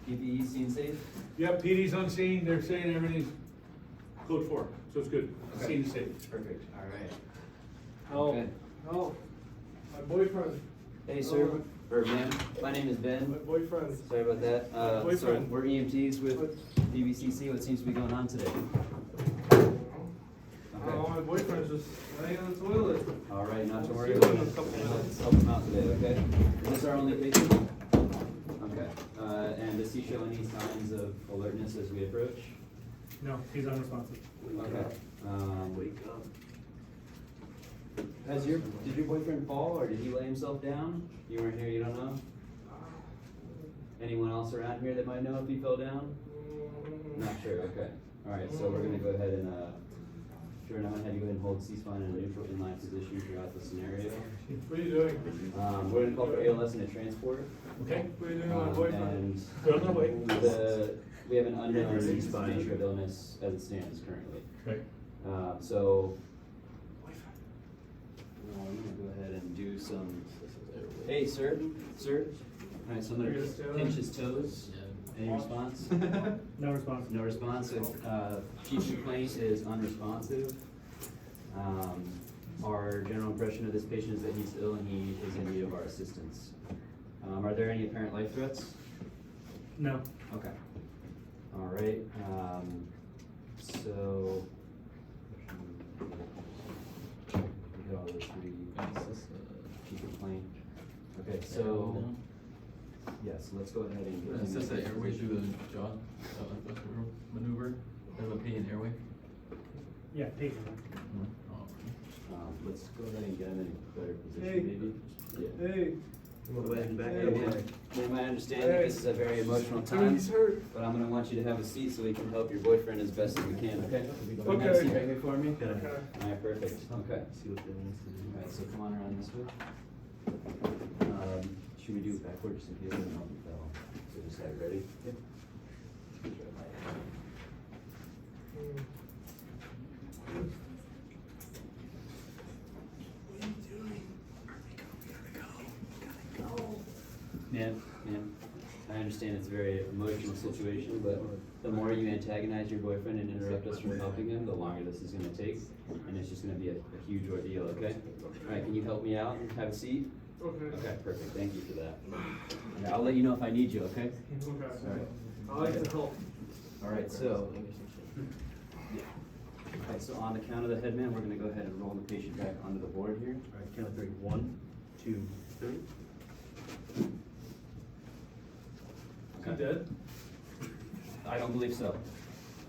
PPE scene safe? Yep, PD's on scene, they're saying everything's code 4, so it's good. Okay. Scene is safe. Perfect, alright. Oh, Okay. no, my boyfriend. Hey sir, or ma'am, my name is Ben. My boyfriend. Sorry about that. So Boyfriend. we're EMTs with DVCC. What seems to be going on today? Oh, my boyfriend's just laying on the toilet. Alright, not to We'll worry. see We're you in a gonna couple minutes. help him out today, okay? Is this our only patient? Okay. And does he show any signs of alertness as we approach? No, he's unresponsive. Okay. Wake up. Did your boyfriend fall or did he lay himself down? You weren't here, you don't know? Anyone else around here that might know if he fell down? Not sure, okay. Alright, so we're gonna go ahead and, Jordan, I'm gonna have you go ahead and hold C-spine in a neutral inline position throughout the scenario. What are you doing? We're gonna call for ALS and a transport. Okay. What are you doing to my boyfriend? And Put him away. we have an unknown nature of illness as it stands currently. Okay. So, I'm gonna go ahead and do some, hey, sir. Alright, so I'm gonna pinch his toes. Any response? No response. No response, so, chief's complaint is unresponsive. Our general impression of this patient is that he's ill and he is in need of our assistance. Are there any apparent life threats? No. Okay. Alright, so. We got all those three pieces, chief complaint. Okay, so, yes, let's go ahead and get. Is this the airway through the jaw maneuver? There's a P in airway? Yeah, patient. Oh, Let's go ahead and get him in a better Hey. position, maybe. Yeah. Hey. Go ahead and back Hey. it in. Ma'am, I understand that this is a very emotional Hey, time, he's hurt. but I'm gonna want you to have a seat so we can help your boyfriend as best as we can, okay? Can you have a Okay. seat right here for me? Okay. Alright, perfect, okay. Alright, so come on around this way. Should we do it backwards just in case we don't fell? So just have it ready? Yep. Ma'am, I understand it's a very emotional situation, but the more you antagonize your boyfriend and interrupt us from helping him, the longer this is gonna take, and it's just gonna be a huge ordeal, okay? Alright, can you help me out and have a seat? Okay. Okay, perfect, thank you for that. Yeah, I'll let you know if I need you, okay? Okay. Alright. I like to help. Alright, so. Okay, so on the count of the headman, we're gonna go ahead and roll the patient back onto the board here. Alright, count of 3. 1, 2, 3. Is he dead? I don't believe so.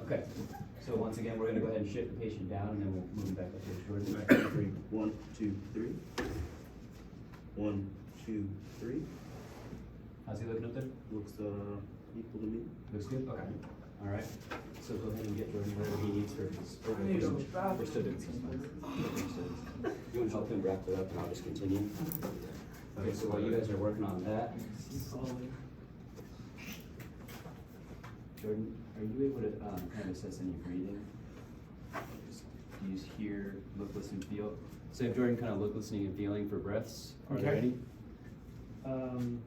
Okay, so once again, we're gonna go ahead and shift the patient down and then we'll move him back up to the short. Alright, count of 3. 1, 2, 3. 1, 2, 3. How's he looking up there? Looks equal to me. Looks good? Okay. Alright, so go ahead and get Jordan whatever he needs for his. I need to go to the bathroom. We're still doing some. You wanna help him wrap it up and I'll just continue? Okay, so while you guys are working on that. Jordan, are you able to kind of assess any breathing? Just use hear, look, listen, feel. So have Jordan kind of look, listening, and feeling for breaths. Are there Okay. any?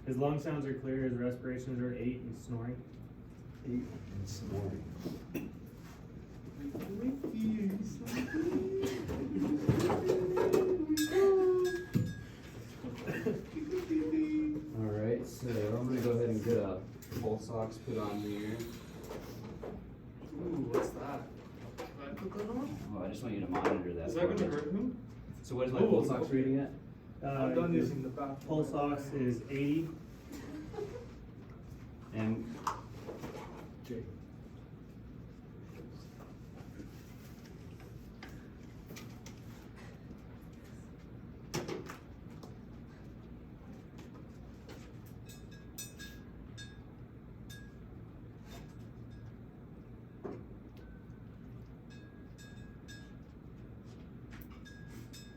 His lung sounds are clear, his respirations are 8, and snoring. 8 and snoring. Alright, so I'm gonna go ahead and get a pulse ox put on here. Ooh, what's that? Can I put that on? Oh, I just want you to monitor that. Is that for gonna me. hurt him? So what is my Ooh, pulse ox okay. reading at? I'm done His using the bathroom. Pulse ox is 80. And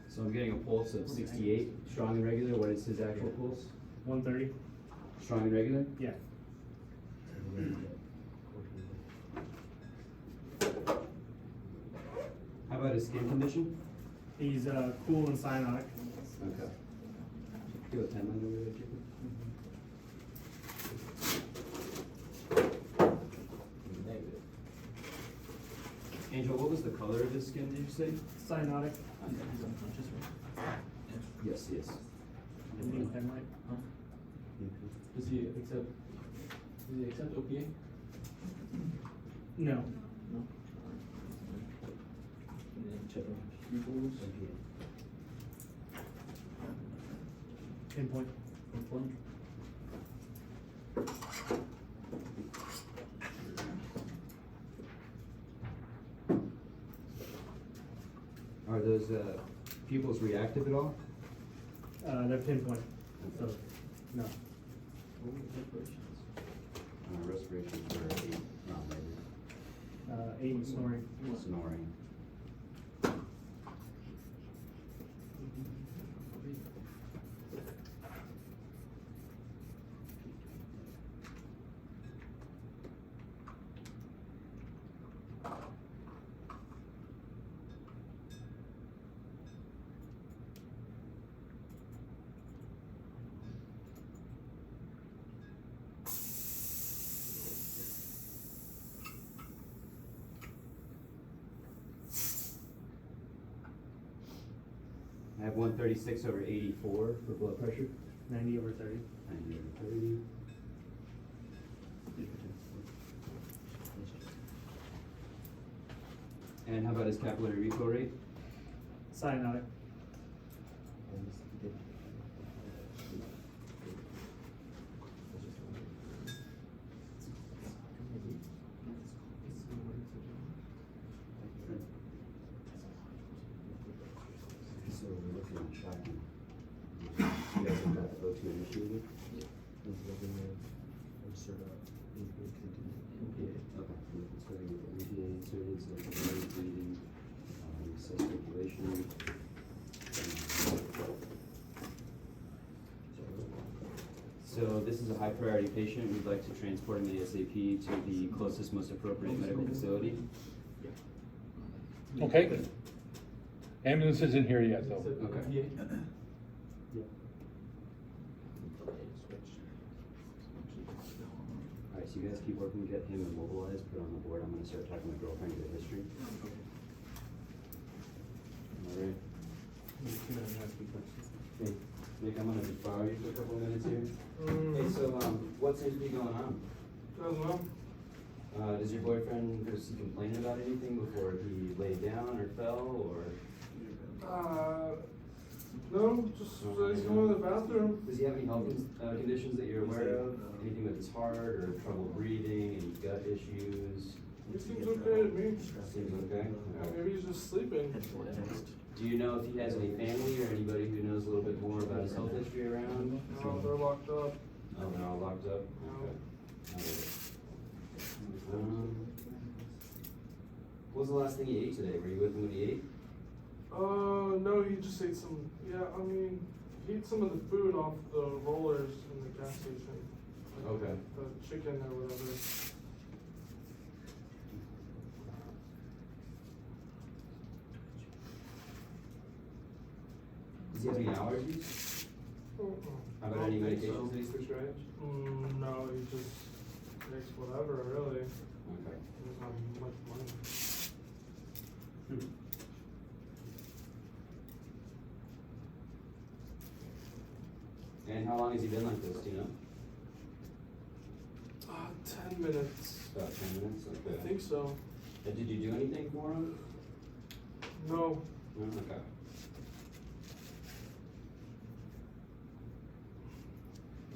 so I'm getting a pulse of 68, strong and regular. What is his actual pulse? 130. Strong and regular? Yeah. How about his skin condition? He's cool and cyanotic. Okay. Do a 10 line over there, Jacob. Angel, what was the color of his skin, did you say? Cyanotic, He's unconscious, right? Yes, yes. need pen light. Huh? Does he accept OPA? No. No. And then check pupils. Pinpoint. Pinpoint. Are those, pupils reactive at all? They're pinpoint, so, no. Respirations are 8, not maybe. 8 and snoring. Snoring. I have 136/84 for blood pressure. 90/30. 90/30. And how about his capillary refill rate? Cyanotic. So we're looking at tracking. You guys have got the O2 initiated? Okay, let's go ahead and get the EPA inserted, so it's really breathing, assess circulation. So this is a high priority patient, we'd like to transport him ASAP to the closest, most appropriate medical facility. Okay. Ambulance isn't here yet, though. Okay. Alright, so you guys keep working to get him immobilized, put on the board, I'm gonna start talking to my girlfriend, get a history. Alright. Hey, Nick, I'm gonna borrow you for a couple minutes here. Hey, so, what seems to be going on? Does your boyfriend, was he complaining about anything before he laid down or fell, or? No, just he's going to the bathroom. Does he have any health conditions that you're aware of? Anything with his heart, or trouble breathing, any gut issues? He seems okay to me. Seems okay? Maybe he's just sleeping. Do you know if he has any family or anybody who knows a little bit more about his health history around? No, they're locked up. Oh, they're all locked up? Okay. Alright. What was the last thing he ate today? Were you with him when he ate? No, he just ate some. Yeah, I mean, he ate some of the food off the rollers in the gas station. Like Okay. The chicken or whatever. Does he have any allergies? How about any medications that he's prescribed? No, he just takes whatever, really. Okay. He doesn't have much money. And how long has he been like this, do you know? 10 minutes. About 10 minutes? Okay. I think so. And did you do anything for him? No. No? Okay.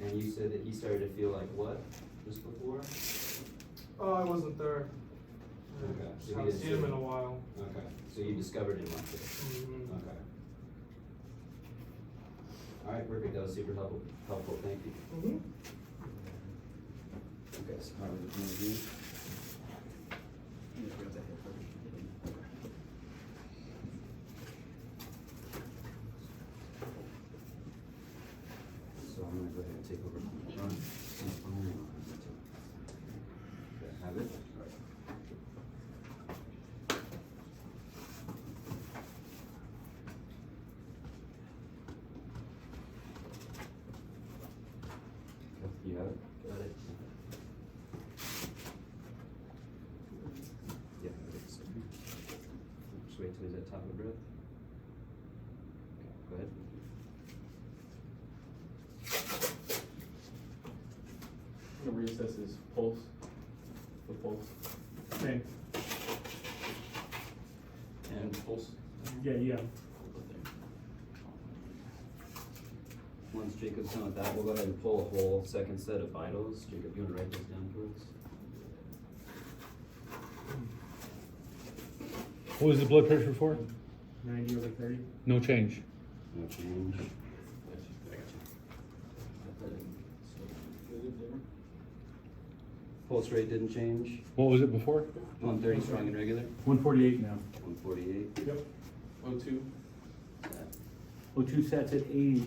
And you said that he started to feel like what, just before? Oh, I wasn't there. Okay, I so haven't he seen him in a didn't- while. Okay, so you discovered him like this? Mhm. Okay. Alright, perfect, that was super helpful, thank you. Mhm. Okay, so how are we gonna do? So I'm gonna go ahead and take over from the front. Okay, have it? You have it? Got it. Yeah, it is. reassess his pulse, the pulse, Okay, and pulse. yeah. Once Jacob's done with that, we'll go ahead and pull a whole second set of vitals. Jacob, you wanna write those down for us? What was the blood pressure for? 90/30. No change. No change. Pulse rate didn't change. What was it before? 130 strong and regular. 148 now. 148. Yep. O2, O2 sets at 80.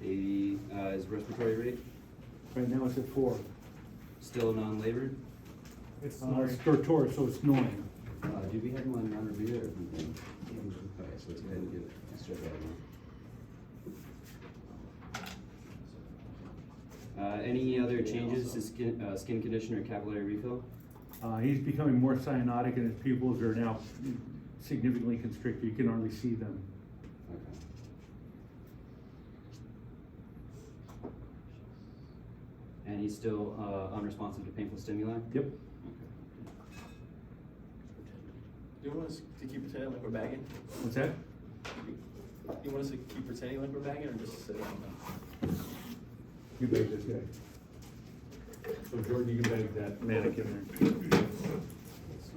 80 is respiratory rate. Right now it's at 4. Still non-labored. It's It's stertorous, so it's snoring. Do we have one non-reviewed or something? Okay, so let's go ahead and give it. Let's check that one. Any other changes to skin condition or capillary refill? He's becoming more cyanotic and his pupils are now significantly constricted. You can hardly see them. Okay. And he's still unresponsive to painful stimuli? Yep. do you want us to keep pretending like we're bagging? What's that? Do you want us to keep pretending like we're bagging or just sit down? You beg this guy. So Jordan, you can beg that mannequin there. So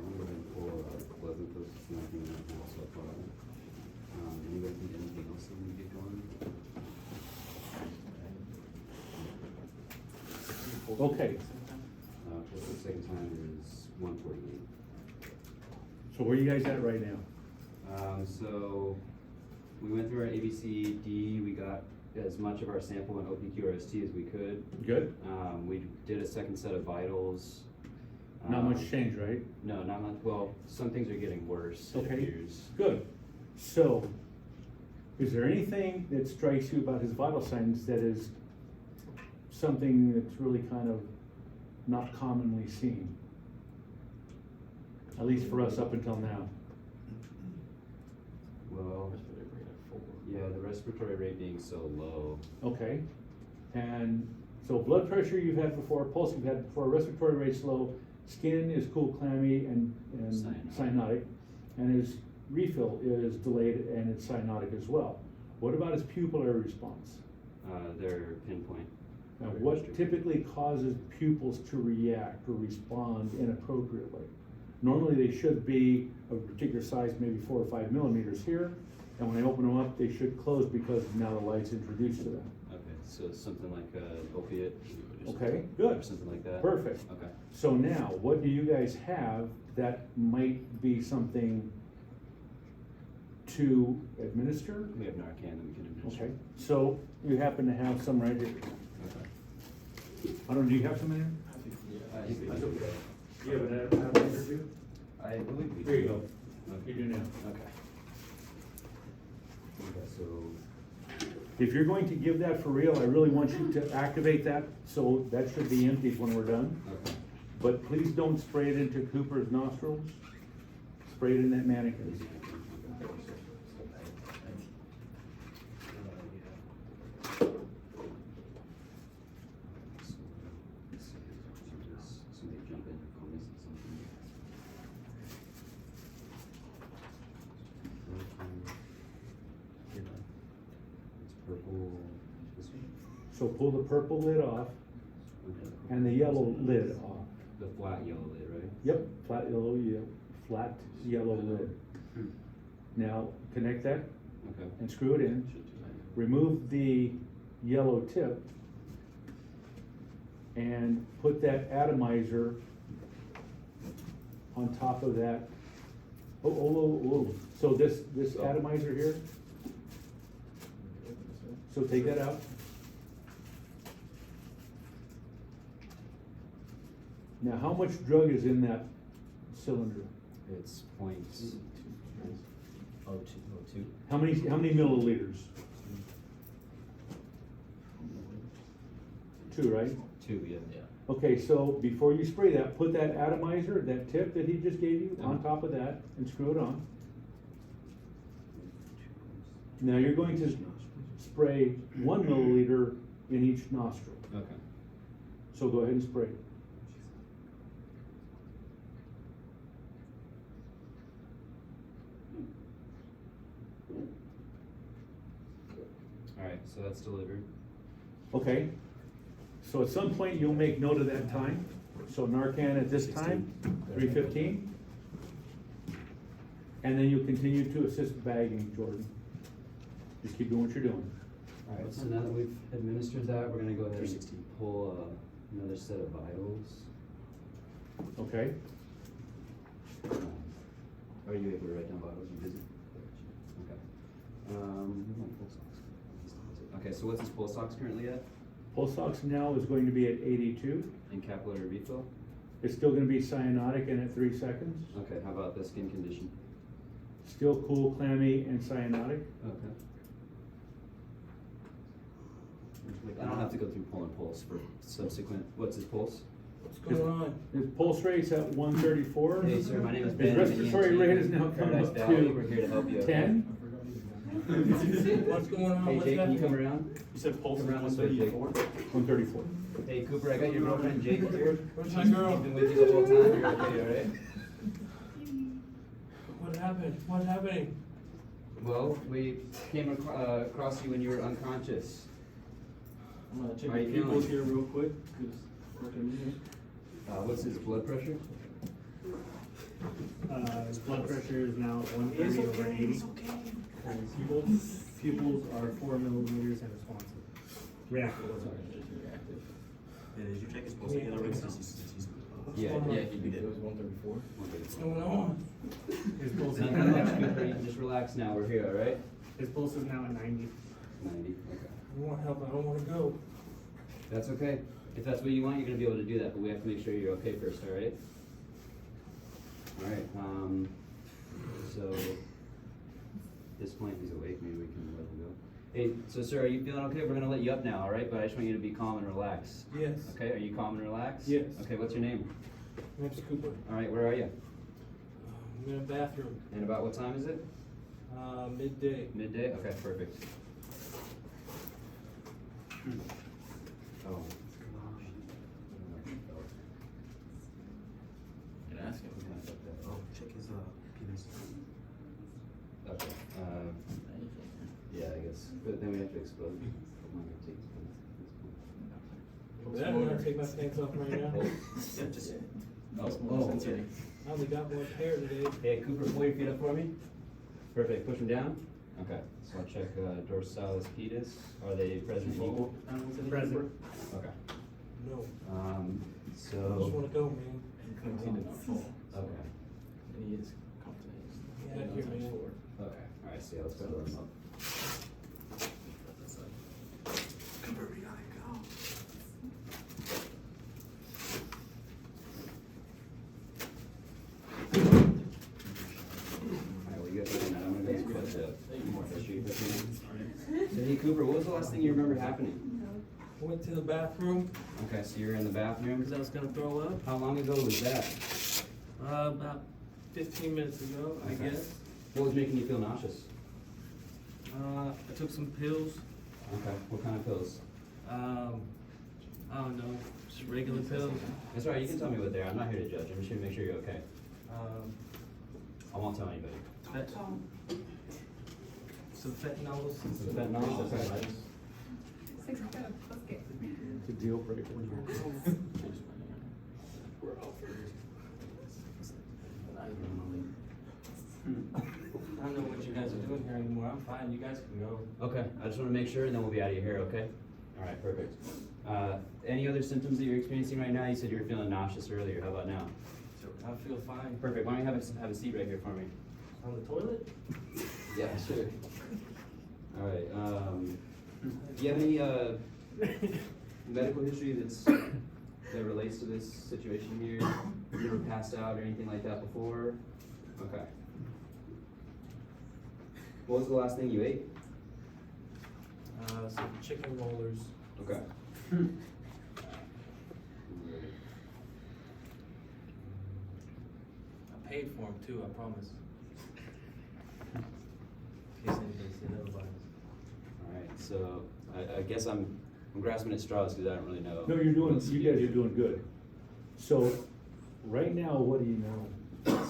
I'm gonna pull blood glucose, it's not doing that now so far. Anybody need anything else that we get going? Okay, For the second time is 148. so where are you guys at right now? So we went through our ABCD, we got as much of our sample and OPQRST as we could. Good? We did a second set of vitals. Not much change, right? No, not much, well, some things are getting worse, it Okay. appears. Good. So, is there anything that strikes you about his vital signs that is something that's really kind of not commonly seen? At least for us up until now. Well, yeah, the respiratory rate being so low. Okay. And so blood pressure you've had before, pulse you've had before, respiratory rate's low, skin is cool, clammy, and cyanotic. And his refill is delayed and it's cyanotic as well. What about his pupillary response? They're pinpoint. Now, what typically causes pupils to react or respond inappropriately? Normally, they should be of a particular size, maybe 4 or 5 millimeters here, and when I open them up, they should close because now the light's introduced to them. Okay, so something like opiate. Okay, Or good, something like that. perfect. Okay. So now, what do you guys have that might be something to administer? We have Narcan that we can administer. Okay, so you happen to have some right here. Okay. I don't know, do you have some in I think we do. here? Do you have an appetizer too? I believe we do. Here you go. Okay. You do now. Okay. Okay, so, If you're going to give that for real, I really want you to activate that, so that should be emptied when we're done. okay. But please don't spray it into Cooper's nostrils. Spray it in that mannequin. Somebody jump in or call me something. It's purple, this one? So pull the purple lid off Okay. and the yellow lid off. The flat yellow lid, right? Yep, flat yellow lid. Now, connect that Okay. and screw it in. Remove the yellow tip and put that atomizer on top of that. Oh. So this atomizer here, so take that out. Now, how much drug is in that cylinder? It's point. Oh, two. How many milliliters? 2, right? 2, yeah. Okay, so before you spray that, put that atomizer, that tip that he just gave you, on Uh-huh. top of that and screw it on. Now you're going to spray 1 milliliter in each nostril. Okay. So go ahead and spray. Alright, so that's delivered. Okay, so at some point you'll make note of that time. So Narcan at this time, 3:15. And then you'll continue to assist bagging, Jordan. Just keep doing what you're doing. Alright, so now that we've administered that, we're gonna go ahead and pull another set of vitals. Okay? Are you able to write down vitals? You busy? Okay. Where's my pulse ox? Okay, so what's his pulse ox currently at? Pulse ox now is going to be at 82. And capillary refill? It's still gonna be cyanotic and at 3 seconds. Okay, how about the skin condition? Still cool, clammy, and cyanotic. Okay. I don't have to go through pull and pulse for subsequent, what's his pulse? What's going on? His pulse rate's at 134. Hey sir, my name is His Ben. I'm an respiratory EMT. rate is now coming Paradise up Valley. We're here to to help you. okay? 10. What's going on? Hey What's Jake, can you happening? come around? You said pulse Come is around this way, Jake. 134. Hey Cooper, I got your girlfriend Jake here. Where's my girl? She's been with you the whole time. You're okay, alright? What happened? What's happening? Well, we came across you when you were unconscious. I'm gonna check How you your peoples feeling? here real quick, cause working in here. What's his blood pressure? His blood pressure is now 130/80. And pupils are 4 millimeters and responsive. Reactive, sorry. Reactive. Yeah, did you check his pulse again? Yeah, yeah, he It did. was 134. What's going on? His pulse is Nothing now, much, Cooper. You can just relax now. We're here, alright? his pulse is now at 90. 90, okay. I want help. I don't want to go. That's okay. If that's what you want, you're gonna be able to do that, but we have to make sure you're okay first, alright? Alright, so, at this point, he's awake, maybe we can let him go. Hey, so sir, are you feeling okay? We're gonna let you up now, alright? But I just want you to be calm and relaxed. Yes. Okay, are you calm and relaxed? Yes. Okay, what's your name? My name's Cooper. Alright, where are you? I'm in a bathroom. And about what time is it? Midday. Midday? Okay, perfect. Oh. You can ask him. Oh, check his penis. Okay, yeah, I guess, but then we have to explode. I'm not gonna take this I don't want to take my pants off right now. Yeah, just. Oh, Okay. I only got one pair today. Hey, Cooper, pull your feet up for me. Perfect, push them down. Okay, so I'll check dorsalis pedis. Are they present equal? Present. Okay. No. I just So, want to go, man. He did not fall. okay, And he is confident. Yeah, here, man. okay, alright, so yeah, let's go load them up. Cooper, we gotta go. Alright, well, you guys are I'm gonna go put the more history with me. So, hey, Cooper, what was the last thing you remember happening? Went to the bathroom Okay, so you're in the bathroom. because I was gonna throw up. How long ago was that? About 15 minutes ago, I Okay. guess. What was making you feel nauseous? I took some pills. Okay, what kind of pills? I don't know, just regular pills. That's all right, you can tell me what they are. I'm not here to judge. I'm just here to make sure you're okay. I won't tell anybody. Some fentanyl. Some fentanyl? Okay. It's a deal breaker. I don't know what you guys are doing here anymore. I'm fine. You guys can go. Okay, I just wanna make sure and then we'll be out of your hair, okay? Alright, perfect. Any other symptoms that you're experiencing right now? You said you were feeling nauseous earlier. How about now? I feel fine. Perfect. Why don't you have a seat right here for me? On the toilet? Yeah, sure. Alright, do you have any, medical history that relates to this situation here? Have you ever passed out or anything like that before? Okay. What was the last thing you ate? Some chicken rollers. Okay. I paid for them too, I promise. In case anybody said otherwise. Alright, so I guess I'm I'm grasping at straws because I don't really know. No, you what else to guys do. are doing good. So, right now, what do you know?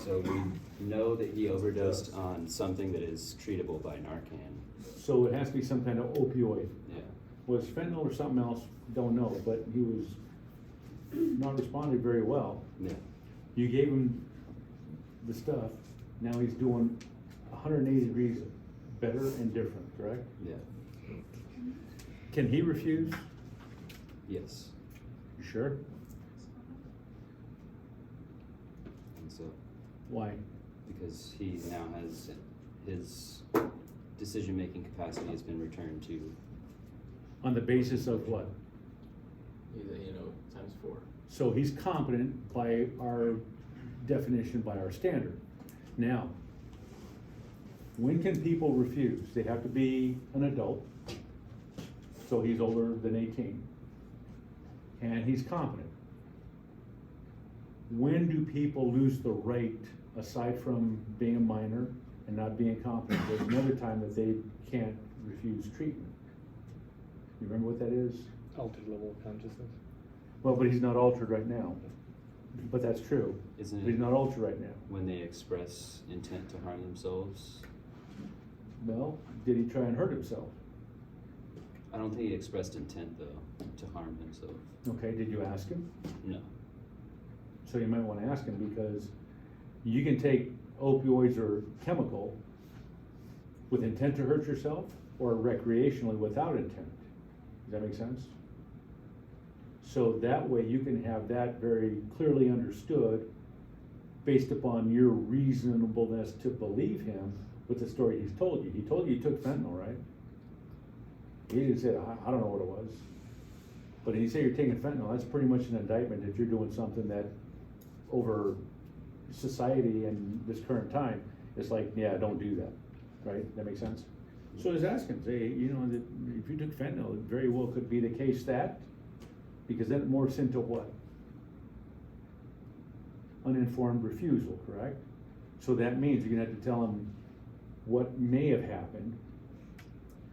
So we know that he overdosed on something that is treatable by Narcan. So it has to be some kind of opioid. Yeah. Was fentanyl or something else? Don't know, but he was not responding very well. Yeah. You gave him the stuff, now he's doing 180 degrees better and different, correct? Yeah. Can he refuse? Yes. You sure? And so, Why? because he now has his decision-making capacity has been returned to. On the basis of what? Either, times 4. So he's competent by our definition, by our standard. Now, when can people refuse? They have to be an adult, so he's older than 18, and he's competent. When do people lose the right, aside from being a minor and not being competent? There's another time that they can't refuse treatment. You remember what that is? Altered level of consciousness. Well, but he's not altered right now. But that's true. Isn't But he's it not altered right now. when they express intent to harm themselves? Well, did he try and hurt himself? I don't think he expressed intent though, to harm himself. Okay, did you ask him? No. So you might wanna ask him, because you can take opioids or chemical with intent to hurt yourself, or recreationally without intent. Does that make sense? So that way you can have that very clearly understood based upon your reasonableness to believe him with the story he's told you. He told you he took fentanyl, right? He didn't say, I don't know what it was. But he said you're taking fentanyl, that's pretty much an indictment that you're doing something that over society and this current time, it's like, yeah, don't do that, right? That makes sense? So just ask him, say, that if you took fentanyl, it very well could be the case that, because then it morphs into what? Uninformed refusal, correct? So that means you're gonna have to tell him what may have happened.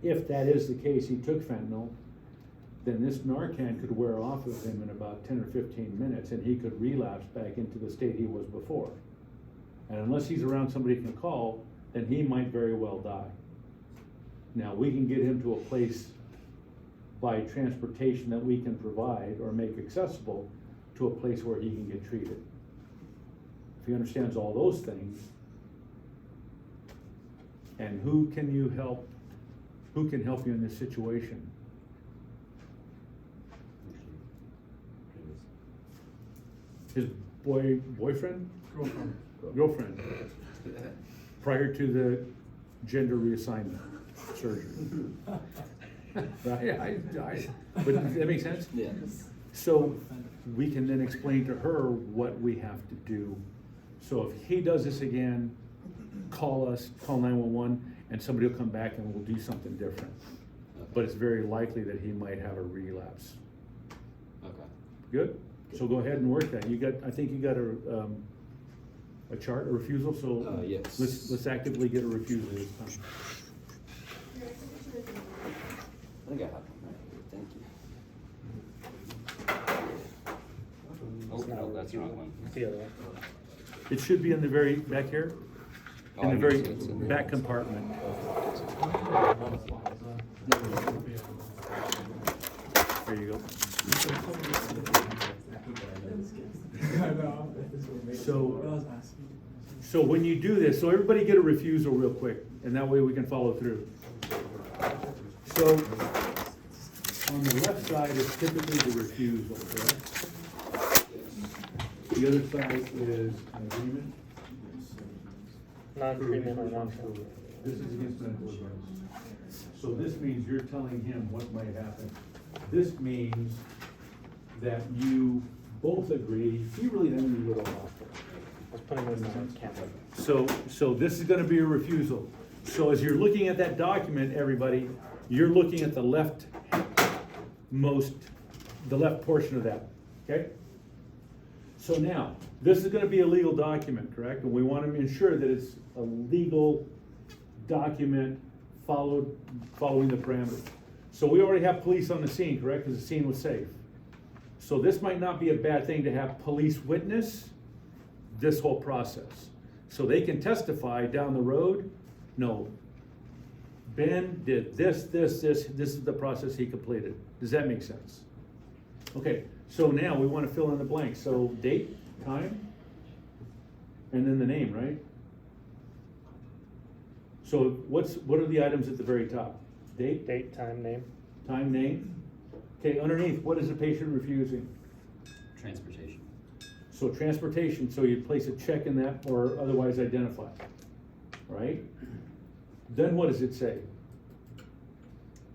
If that is the case, he took fentanyl, then this Narcan could wear off of him in about 10 or 15 minutes, and he could relapse back into the state he was before. And unless he's around somebody he can call, then he might very well die. Now, we can get him to a place by transportation that we can provide or make accessible to a place where he can get treated. If he understands all those things, and who can help you in this situation? His boyfriend? Girlfriend. Prior to the gender reassignment surgery. Right, but does that make sense? Yeah. So we can then explain to her what we have to do. So if he does this again, call us, call 911, and somebody will come back and we'll do something different. Okay. But it's very likely that he might have a relapse. Okay. Good? So go ahead and work that. I think you got a chart, a refusal, so yes. let's actively get a refusal this time. I think I have one right here. Thank you. Oh, no, that's the wrong one. The other one. It should be in the very back here, in the very back compartment. There you go. So when you do this, so everybody get a refusal real quick, and that way we can follow through. So on the left side is typically the refusal, correct? The other side is an agreement. Non-treatment or non-treatment. This is against medical advice. So this means you're telling him what might happen. This means that you both agree, he really doesn't need to go to the hospital. Let's put him in the camera. So this is gonna be a refusal. So as you're looking at that document, everybody, you're looking at the left portion of that, okay? So now, this is gonna be a legal document, correct? And we wanna ensure that it's a legal document following the parameters. So we already have police on the scene, correct? Because the scene was safe. So this might not be a bad thing to have police witness this whole process. So they can testify down the road, no, Ben did this is the process he completed. Does that make sense? Okay, so now we want to fill in the blanks. So date, time, and then the name, right? So what are the items at the very top? Date, Date, time, name. time, name. Okay, underneath, what is the patient refusing? Transportation. So transportation, so you place a check in that or otherwise identify, right? Then what does it say?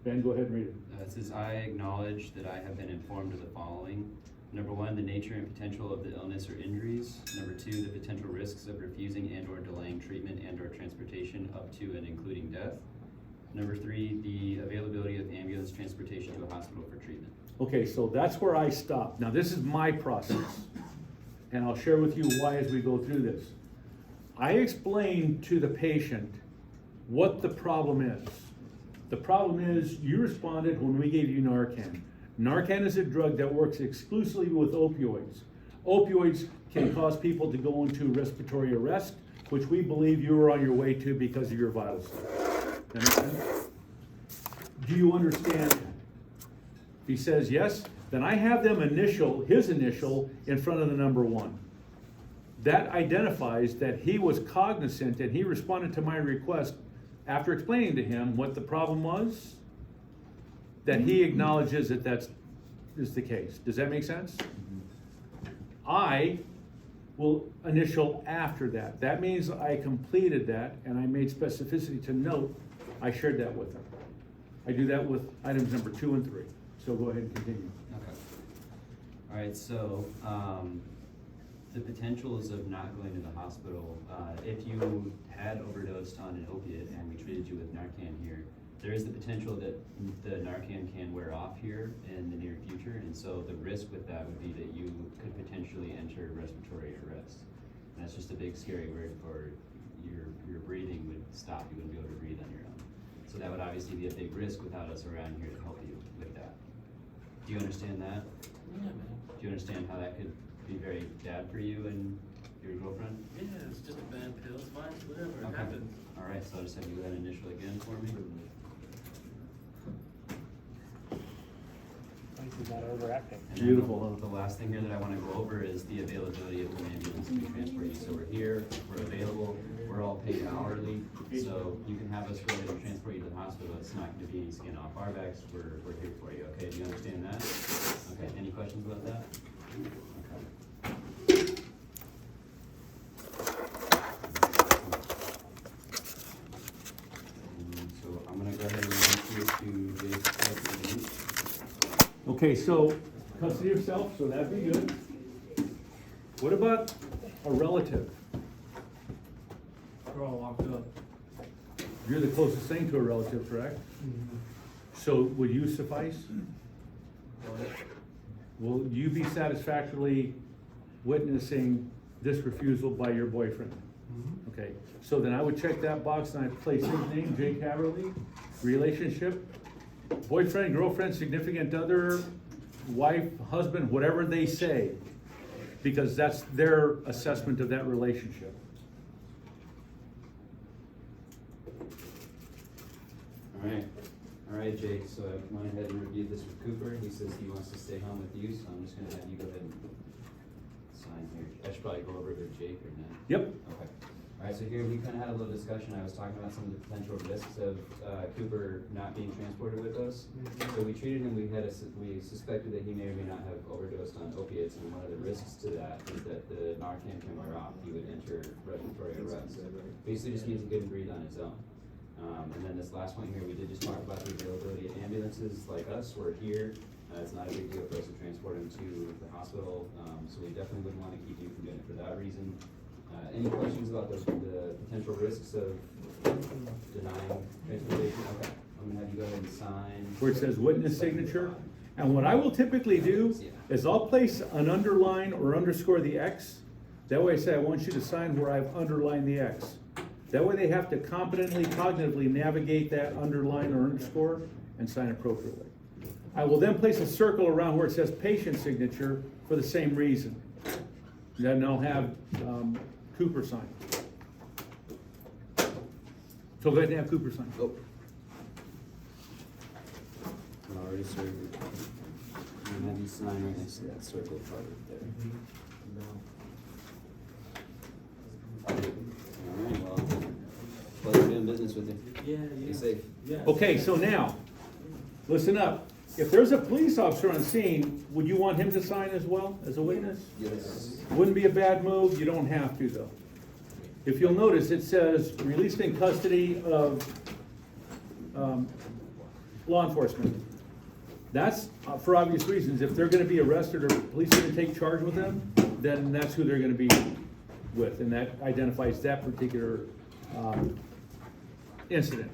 Ben, go ahead and read it. It says, I acknowledge that I have been informed of the following. Number one, the nature and potential of the illness or injuries. Number two, the potential risks of refusing and or delaying treatment and or transportation up to and including death. Number three, the availability of ambulance transportation to a hospital for treatment. Okay, so that's where I stop. Now, this is my process, and I'll share with you why as we go through this. I explain to the patient what the problem is. The problem is you responded when we gave you Narcan. Narcan is a drug that works exclusively with opioids. Opioids can cause people to go into respiratory arrest, which we believe you were on your way to because of your vital signs. That make sense? Do you understand that? If he says yes, then I have them his initial in front of the number one. That identifies that he was cognizant and he responded to my request after explaining to him what the problem was, that he acknowledges that that is the case. Does that make sense? I will initial after that. That means I completed that and I made specificity to note I shared that with him. I do that with items number 2 and 3. So go ahead and continue. Okay. All right, so, the potentials of not going to the hospital, if you had overdosed on an opiate and we treated you with Narcan here, there is the potential that the Narcan can wear off here in the near future, and so the risk with that would be that you could potentially enter respiratory arrest. And that's just a big scary word for your breathing would stop, you wouldn't be able to breathe on your own. So that would obviously be a big risk without us around here to help you with that. Do you understand that? Yeah, man. Do you understand how that could be very bad for you and your girlfriend? Yeah, it's just a bad pill, it's fine, whatever, it Okay. happens. All right, so I'll just have you go ahead and initial again for me. He's not overacting. And then Beautiful. The last thing here that I want to go over is the availability of an ambulance to transport you. So we're here, we're available, we're all paid hourly, so you can have us go ahead and transport you to the hospital. It's not going to be any skin off our backs. We're here for you. Okay, do you understand that? Okay, any questions about that? Okay. So I'm gonna go ahead and release you to Jake's custody. Okay, so custody of self, so that'd be good. What about a relative? We're all locked up. You're the closest thing to a relative, correct? So would you suffice? Will you be satisfactorily witnessing this refusal by your boyfriend? Okay, so then I would check that box and I'd place his name, Jake Haverly, relationship, boyfriend, girlfriend, significant other, wife, husband, whatever they say, because that's their assessment of that relationship. All right, Jake, so I went ahead and reviewed this with Cooper. He says he wants to stay home with you, so I'm just gonna have you go ahead and sign here. I should probably go over it with Jake or not. Yep. Okay. All right, so here we kind of had a little discussion. I was talking about some of the potential risks of Cooper not being transported with us. So we treated him, we suspected that he may or may not have overdosed on opiates, and one of the risks to that is that the Narcan can wear off. He would enter respiratory arrest. Basically just means he couldn't breathe on his own. And then this last point here, we did just talk about the availability of ambulances like us. We're here. It's not a big deal for us to transport him to the hospital, so we definitely wouldn't want to keep you from doing it for that reason. Any questions about the potential risks of denying transportation? Okay, I'm gonna have you go ahead and sign. Where it says witness signature. And what I will typically do is I'll place an underline or underscore the X. That way I say I want you to sign where I've underlined the X. That way they have to competently, cognitively navigate that underline or underscore and sign appropriately. I will then place a circle around where it says patient signature for the same reason. Then I'll have Cooper sign. So go ahead and have Cooper sign. Oh. Already served. And have you sign right next to that circle part right there. Alright, well, pleasure doing business with you. Be safe. Okay, so now, listen up. If there's a police officer on scene, would you want him to sign as well, as a witness? Yes. Wouldn't be a bad move, you don't have to though. If you'll notice, it says released in custody of law enforcement. That's for obvious reasons. If they're gonna be arrested or police are gonna take charge with them, then that's who they're gonna be with, and that identifies that particular incident.